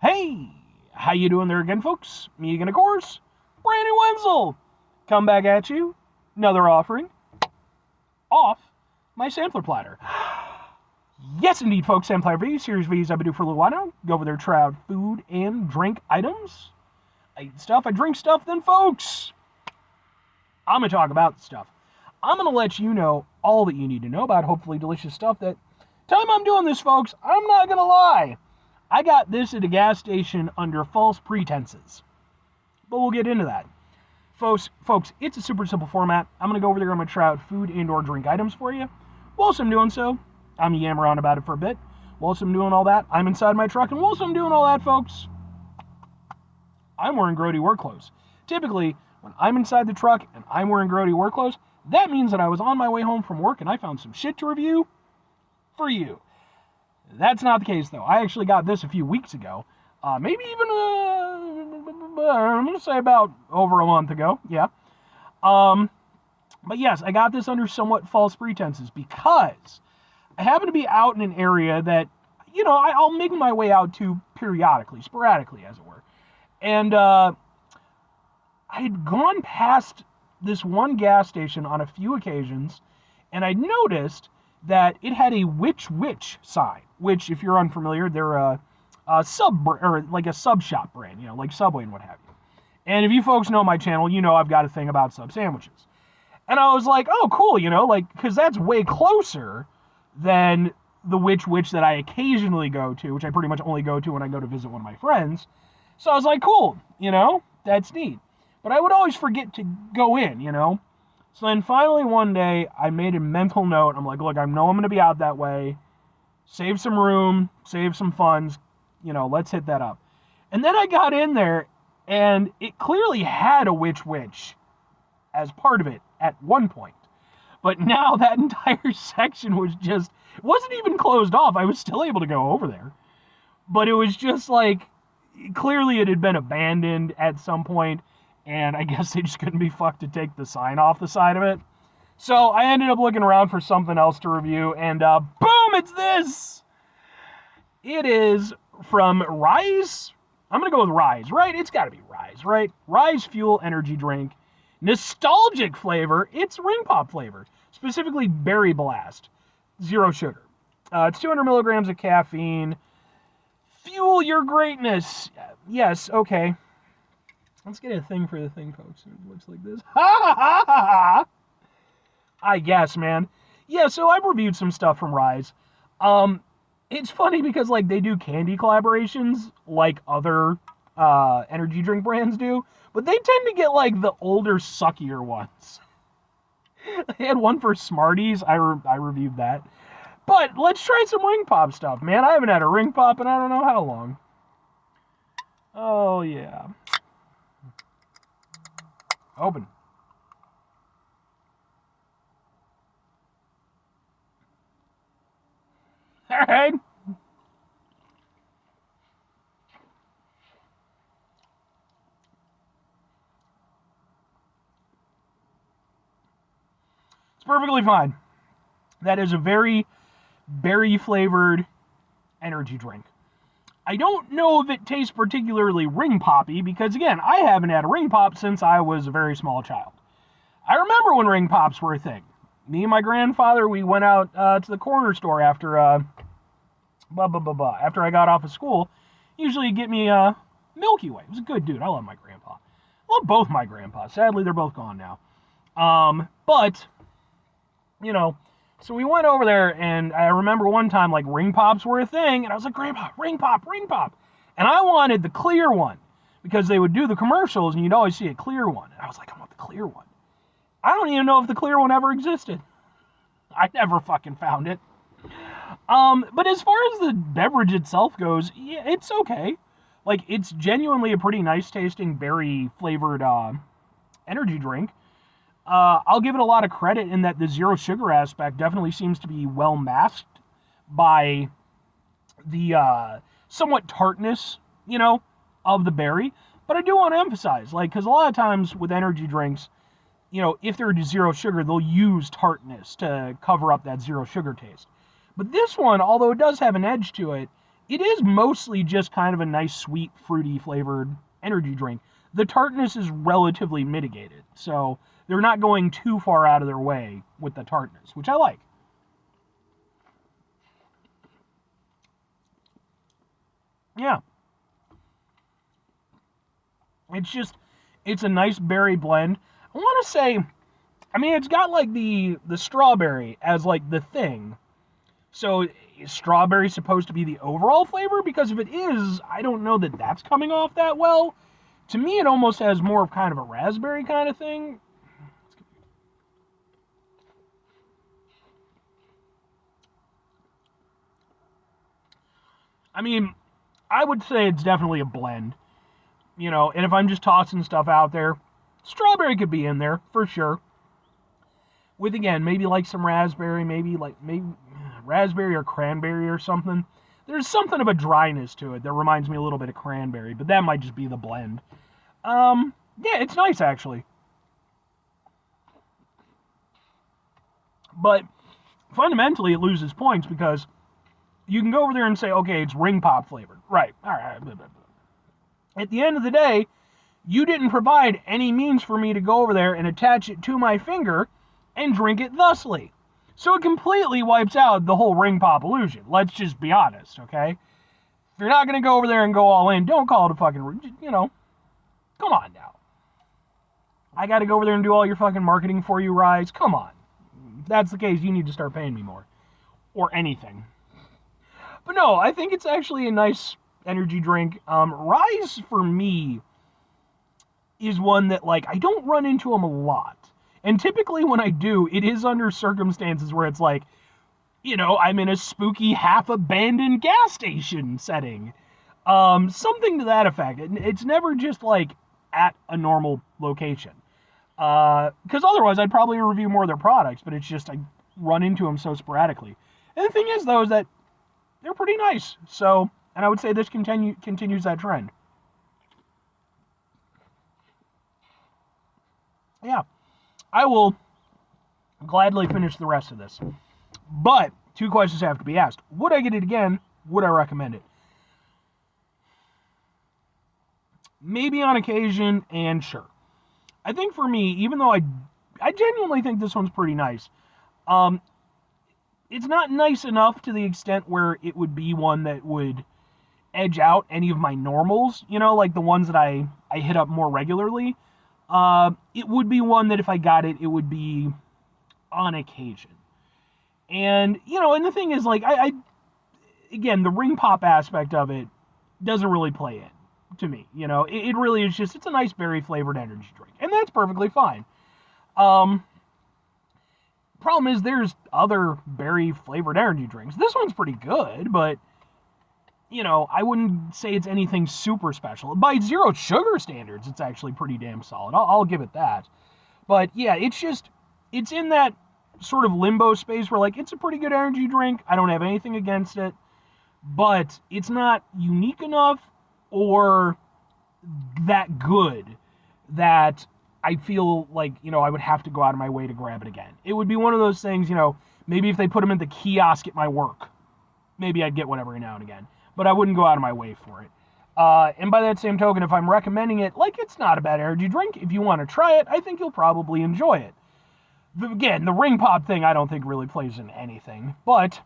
Hey, how you doing there again, folks? Me again, of course, Brandon Wenzel. Come back at you, another offering off my sampler platter. Yes, indeed, folks, sampler V, series V's I've been doing for a little while now. Go over there, try out food and drink items. I eat stuff, I drink stuff, then, folks, I'm going to talk about stuff. I'm going to let you know all that you need to know about hopefully delicious stuff that time I'm doing this, folks, I'm not going to lie. I got this at a gas station under false pretenses. But we'll get into that. Folks, it's a super simple format. I'm going to go over there, I'm going to try out food and or drink items for you. Whilst I'm doing so, I'm yammer on about it for a bit. Whilst I'm doing all that, I'm inside my truck, and whilst I'm doing all that, folks, I'm wearing grody work clothes. Typically, when I'm inside the truck and I'm wearing grody work clothes, that means that I was on my way home from work and I found some shit to review for you. That's not the case, though. I actually got this a few weeks ago. Maybe even, I'm going to say about over a month ago. Yeah. But yes, I got this under somewhat false pretenses because I happen to be out in an area that, I'll make my way out to periodically, sporadically, as it were. And I had gone past this one gas station on a few occasions, and I noticed that it had a Which sign, which, if you're unfamiliar, they're a sub shop brand, like Subway and what have you. And if you folks know my channel, I've got a thing about sub sandwiches. And I was like, oh, cool, because that's way closer than the Which that I occasionally go to, which I pretty much only go to when I go to visit one of my friends. So I was like, cool, that's neat. But I would always forget to go in, So then finally one day, I made a mental note. I'm like, look, I know I'm going to be out that way. Save some room, save some funds, let's hit that up. And then I got in there, and it clearly had a Which as part of it at one point. But now that entire section was it wasn't even closed off. I was still able to go over there. But it was just like, clearly it had been abandoned at some point, and I guess they just couldn't be fucked to take the sign off the side of it. So I ended up looking around for something else to review, and boom, it's this! It is from RYSE. I'm going to go with RYSE, right? It's got to be RYSE, right? RYSE Fuel Energy Drink. Nostalgic flavor. It's ring pop flavor. Specifically Berry Blast. 0 sugar. It's 200 milligrams of caffeine. Fuel your greatness. Yes, okay. Let's get a thing for the thing, folks. It looks like this. Ha ha ha ha ha! I guess, man. Yeah, so I've reviewed some stuff from RYSE. It's funny because, they do candy collaborations like other energy drink brands do, but they tend to get, the older, suckier ones. They had one for Smarties. I reviewed that. But let's try some ring pop stuff, man. I haven't had a ring pop in I don't know how long. Oh, yeah. Open. All right. It's perfectly fine. That is a very berry-flavored energy drink. I don't know if it tastes particularly ring poppy because, again, I haven't had a ring pop since I was a very small child. I remember when ring pops were a thing. Me and my grandfather, we went out to the corner store after I got off of school. Usually he'd get me Milky Way. He was a good dude. I love my grandpa. I love both my grandpas. Sadly, they're both gone now. But, so we went over there, and I remember one time, ring pops were a thing, and I was like, Grandpa, ring pop. And I wanted the clear one, because they would do the commercials, and you'd always see a clear one. And I was like, I want the clear one. I don't even know if the clear one ever existed. I never fucking found it. But as far as the beverage itself goes, yeah, it's okay. It's genuinely a pretty nice tasting berry flavored energy drink. I'll give it a lot of credit in that the 0 sugar aspect definitely seems to be well masked by the somewhat tartness, of the berry. But I do want to emphasize, because a lot of times with energy drinks, if they're 0 sugar, they'll use tartness to cover up that 0 sugar taste. But this one, although it does have an edge to it, it is mostly just kind of a nice, sweet, fruity flavored energy drink. The tartness is relatively mitigated, so they're not going too far out of their way with the tartness, which I like. Yeah. It's a nice berry blend. I want to say, I mean, it's got like the strawberry as like the thing. So is strawberry supposed to be the overall flavor? Because if it is, I don't know that that's coming off that well. To me, it almost has more of kind of a raspberry kind of thing. I mean, I would say it's definitely a blend, and if I'm just tossing stuff out there, strawberry could be in there for sure. With again, maybe like some raspberry, maybe raspberry or cranberry or something. There's something of a dryness to it that reminds me a little bit of cranberry, but that might just be the blend. Yeah, it's nice actually. But fundamentally, it loses points because you can go over there and say, okay, it's ring pop flavored. Right. All right. Blah, blah, blah. At the end of the day, you didn't provide any means for me to go over there and attach it to my finger and drink it thusly. So it completely wipes out the whole ring pop illusion. Let's just be honest, okay? If you're not going to go over there and go all in, don't call it a fucking, come on now. I got to go over there and do all your fucking marketing for you, RYSE. Come on. If that's the case, you need to start paying me more. Or anything. But no, I think it's actually a nice energy drink. RYSE, for me, is one that, like, I don't run into them a lot. And typically when I do, it is under circumstances where it's like, I'm in a spooky, half-abandoned gas station setting. Something to that effect. It's never just, like, at a normal location. Because otherwise I'd probably review more of their products, but it's just I run into them so sporadically. And the thing is, though, is that they're pretty nice. So, and I would say this continues that trend. Yeah. I will gladly finish the rest of this. But 2 questions have to be asked. Would I get it again? Would I recommend it? Maybe on occasion, and sure. I think for me, even though I genuinely think this one's pretty nice, it's not nice enough to the extent where it would be one that would edge out any of my normals, like the ones that I hit up more regularly. It would be one that if I got it, it would be on occasion. And, and the thing is, like, again, the ring pop aspect of it doesn't really play in to me. It really is just, it's a nice berry flavored energy drink. And that's perfectly fine. Problem is, there's other berry flavored energy drinks. This one's pretty good, but, I wouldn't say it's anything super special. By zero sugar standards, it's actually pretty damn solid. I'll give it that. But yeah, it's in that sort of limbo space where, like, it's a pretty good energy drink. I don't have anything against it, but it's not unique enough or that good that I feel like, I would have to go out of my way to grab it again. It would be one of those things, maybe if they put them in the kiosk at my work, maybe I'd get one every now and again. But I wouldn't go out of my way for it. And by that same token, if I'm recommending it, like, it's not a bad energy drink. If you want to try it, I think you'll probably enjoy it. Again, the ring pop thing I don't think really plays in anything. But,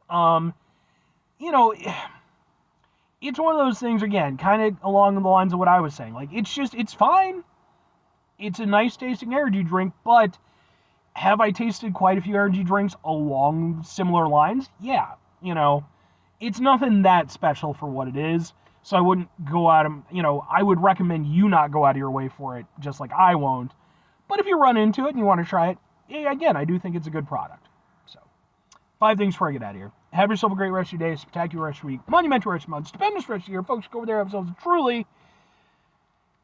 it's one of those things, again, kind of along the lines of what I was saying. Like, it's fine. It's a nice tasting energy drink, but have I tasted quite a few energy drinks along similar lines? Yeah, it's nothing that special for what it is, so I wouldn't go out of, I would recommend you not go out of your way for it, just like I won't. But if you run into it and you want to try it, yeah, again, I do think it's a good product. So, 5 things before I get out of here. Have yourself a great rest of your day, spectacular rest of your week, monumental rest of your month, stupendous rest of your year. Folks, go over there, have yourselves a truly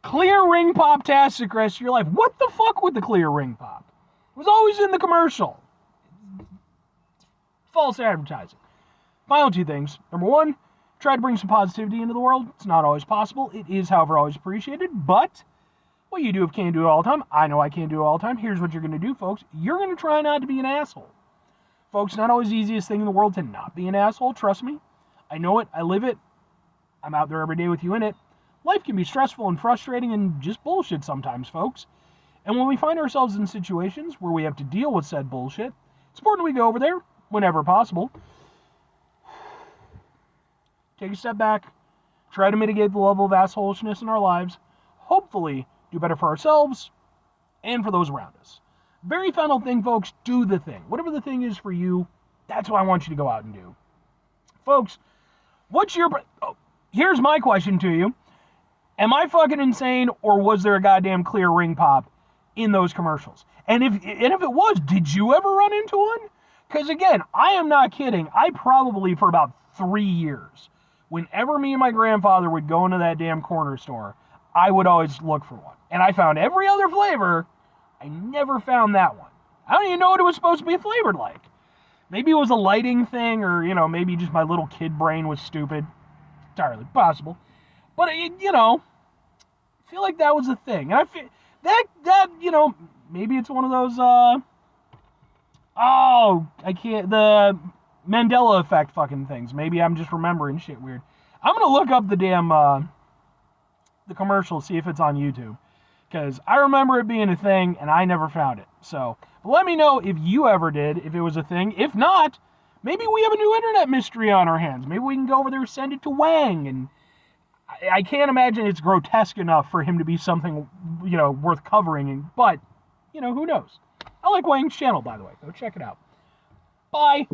clear ring pop-tastic rest of your life. What the fuck with the clear ring pop? It was always in the commercial. False advertising. Final 2 things. Number 1, try to bring some positivity into the world. It's not always possible. It is, however, always appreciated. But what you do if you can't do it all the time, I know I can't do it all the time. Here's what you're going to do, folks. You're going to try not to be an asshole. Folks, not always the easiest thing in the world to not be an asshole, trust me. I know it. I live it. I'm out there every day with you in it. Life can be stressful and frustrating and just bullshit sometimes, folks. And when we find ourselves in situations where we have to deal with said bullshit, it's important we go over there whenever possible. Take a step back, try to mitigate the level of assholishness in our lives, hopefully do better for ourselves and for those around us. Very final thing, folks, do the thing. Whatever the thing is for you, that's what I want you to go out and do. Folks, here's my question to you. Am I fucking insane, or was there a goddamn clear ring pop in those commercials? And if it was, did you ever run into one? Because again, I am not kidding. I probably, for about 3 years, whenever me and my grandfather would go into that damn corner store, I would always look for one. And I found every other flavor. I never found that one. I don't even know what it was supposed to be flavored like. Maybe it was a lighting thing, or, maybe just my little kid brain was stupid. Entirely possible. But, I feel like that was a thing. And I feel that maybe it's one of those, the Mandela effect fucking things. Maybe I'm just remembering shit weird. I'm going to look up the damn, the commercial, see if it's on YouTube. Because I remember it being a thing, and I never found it. So, let me know if you ever did, if it was a thing. If not, maybe we have a new internet mystery on our hands. Maybe we can go over there and send it to Wang. And I can't imagine it's grotesque enough for him to be something, worth covering. But, who knows? I like Wang's channel, by the way. Go check it out. Bye.